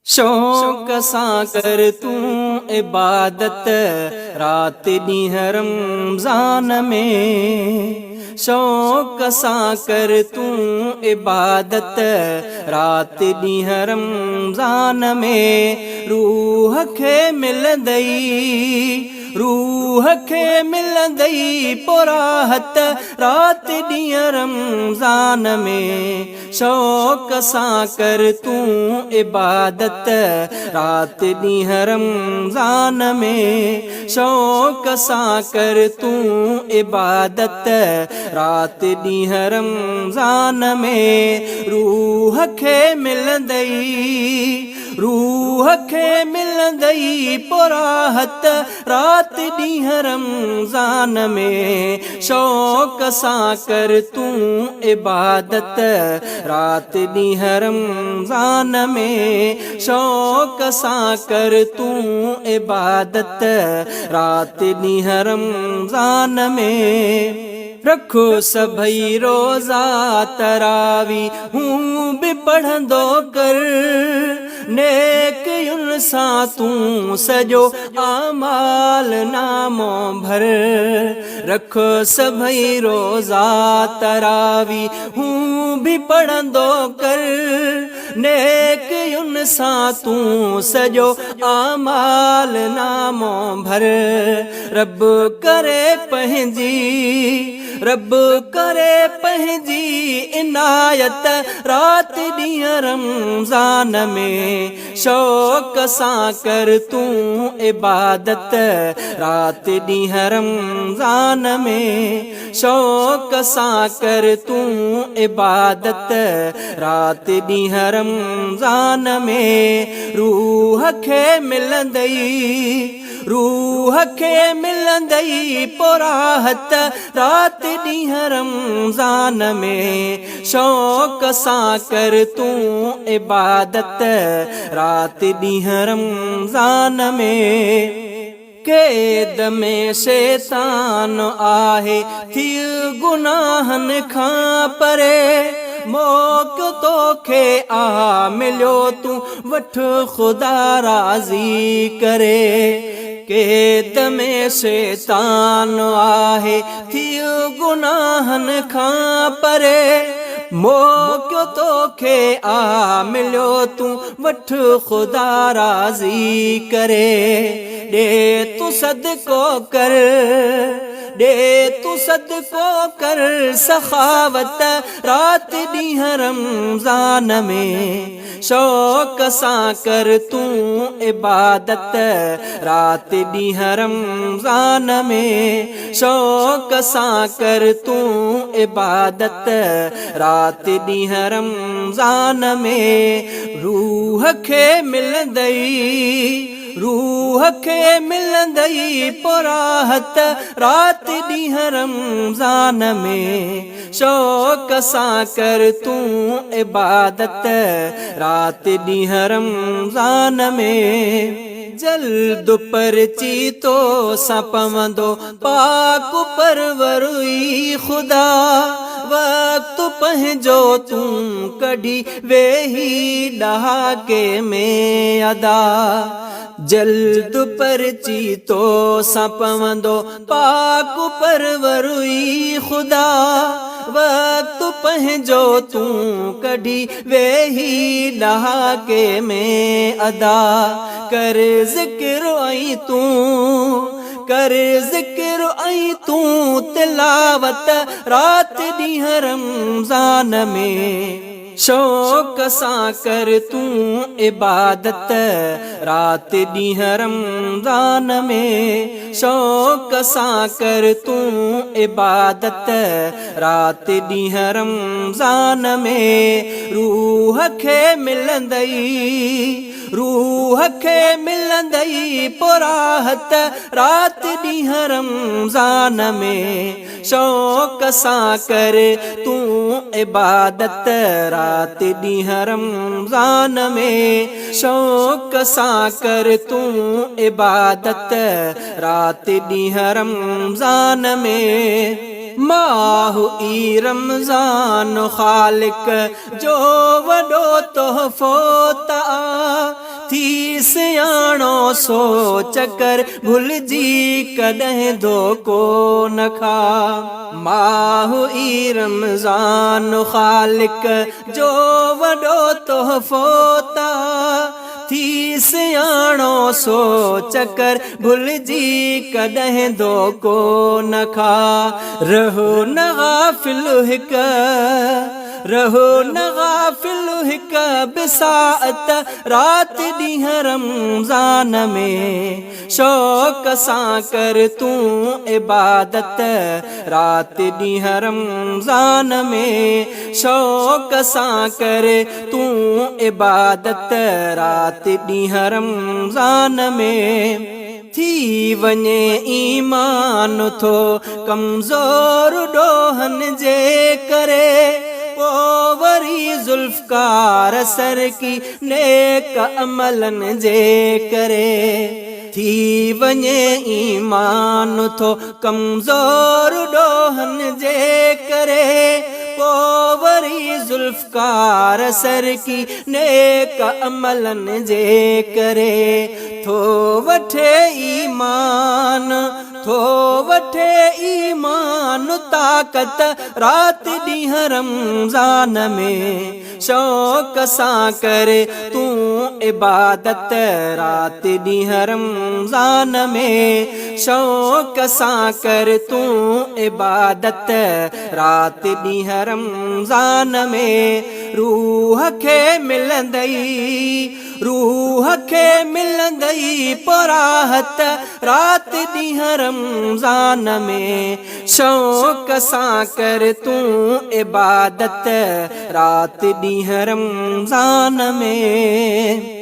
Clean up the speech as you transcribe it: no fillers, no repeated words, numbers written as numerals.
शौक़ सां कर तूं इबादत रात ॾींहुं रमज़ान में। शौक़ सां कर तूं इबादत रात ॾींहुं रमज़ान में। रूह खे मिलंदई, रूह खे मिलंदई पुराहत रात ॾींहुं रमज़ान में। शौक़ सां कर तूं इबादत रात ॾींहुं रमज़ान में। शौक़ सां कर तूं इबादत रात ॾींहुं रमज़ान में। रूह खे मिलंदई, रूह खे मिलंदई पुराहत रात ॾींहुं रमज़ान में। शौक़ सां कर तूं इबादत रात ॾींहुं रमज़ान में। शौक़ सां कर तूं इबादत रात ॾींहुं रमज़ान में। रखो सभई रोज़ा तरावी हूँ बि पढ़ंदो कर। नेकियुनि सां तूं सॼो आमाल नामो भर। रखो सभई रोज़ा तरावी हूँ बि पढ़ंदो कर। नेकियुनि सां तूं सॼो आमाल नामो भर। रब करे पंहिंजी, रब करे पंहिंजी इनायत रात ॾींहुं रमज़ान में। शौक़ सां कर तूं इबादत रात ॾींहुं रमज़ान में। शौक़ सां कर तूं इबादत रात ॾींहुं रमज़ान में। रूह खे मिलंदई, रूह खे मिलंदई पुराहत रात ॾींहुं रमज़ान में। शौक़ सां कर तूं इबादत रात ॾींहुं रमज़ान में। क़ैद में शैतान आहे थी गुनाहनि खां परे। मौक़ो तोखे आ मिलियो तूं वठ ख़ुदा राज़ी करे। क़ैद में शैतान आहे थी गुनाहनि खां परे। मौक़ो तोखे आ मिलियो तूं वठ ख़ुदा राज़ी करे। ॾे तूं सदको कर, ॾे तूं सदको कर सखावत रात ॾींहुं रमज़ान में। शौक़ सां कर तूं इबादत रात ॾींहुं रमज़ान में। शौक़ सां कर तूं इबादत रात ॾींहुं रमज़ान में। रूह खे मिलंदई, रूह खे मिलंदई पुराहत रात ॾींहुं रमज़ान में। शौक़ सां कर तूं इबादत रात ॾींहुं रमज़ान में। जल्द परची तो सां पवंदो पाक परवरुई ख़ुदा। वक़्तु पंहिंजो तूं कढी वेही ॾहाके में अदा। जल्द परची तो सां पवंदो पाक परवरुई ख़ुदा। वक़्तु पंहिंजो तूं कढी वेही ॾहाके में अदा। कर ज़िक्र ऐं तूं, कर ज़िक्र ऐं तूं तिलावत रात ॾींहुं रमज़ान में। शौक़ सां कर तूं इबादत रात ॾींहुं रमज़ान में। शौक़ सां कर तूं इबादत रात ॾींहुं रमज़ान में। रूह खे मिलंदई, रूह खे मिलंदई पुराहत रात ॾींहुं रमज़ान में। शौक़ सां कर तूं इबादत रात ॾींहुं रमज़ान में। शौक़ सां कर तूं इबादत रात ॾींहुं रमज़ान में। माह ई रमज़ान ख़ालिक जो वॾो तोहफ़ो ता। सियाणो सोच कर भुलजी कॾहिं धोखो न खा। माह ई रमज़ान ख़ालिक जो वॾो तोहफ़ो ता, थी सियाणो सोच कर भुलजी कॾहिं धोखो न खा। रहो न गाफ़िल हिक, रहो न गाफ़िल हिक बिसाअत रात ॾींहं रमज़ान में। शौक़ सां कर तूं इबादत रात ॾींहं रमज़ान में। शौक़ सां कर तूं इबादत रात ॾींहं रमज़ान में। थी वञे ईमान थो कमज़ोर ॾोहनि जे करे, पोइ वरी ज़ुल्फ़कार सर की नेक अमलनि जे करे। थी वञे ईमान थो कमज़ोर ॾोहनि जे करे, पोइ वरी ज़ुल्फ़कार सर की नेक अमलनि जे करे। थो वठे ईमान, थो वठे ईमान ताक़त रात ॾींहं रमज़ान में। शौक़ सां कर तूं इबादत रात ॾींहं रमज़ान में। शौक़ सां कर तूं इबादत रात ॾींहं रमज़ान में। रूह खे मिलंदई, रूह खे मिलंदई पराहत रात ॾींहं रमज़ान में। शौक़ सां कर तूं इबादत रात ॾींहं रमज़ान में।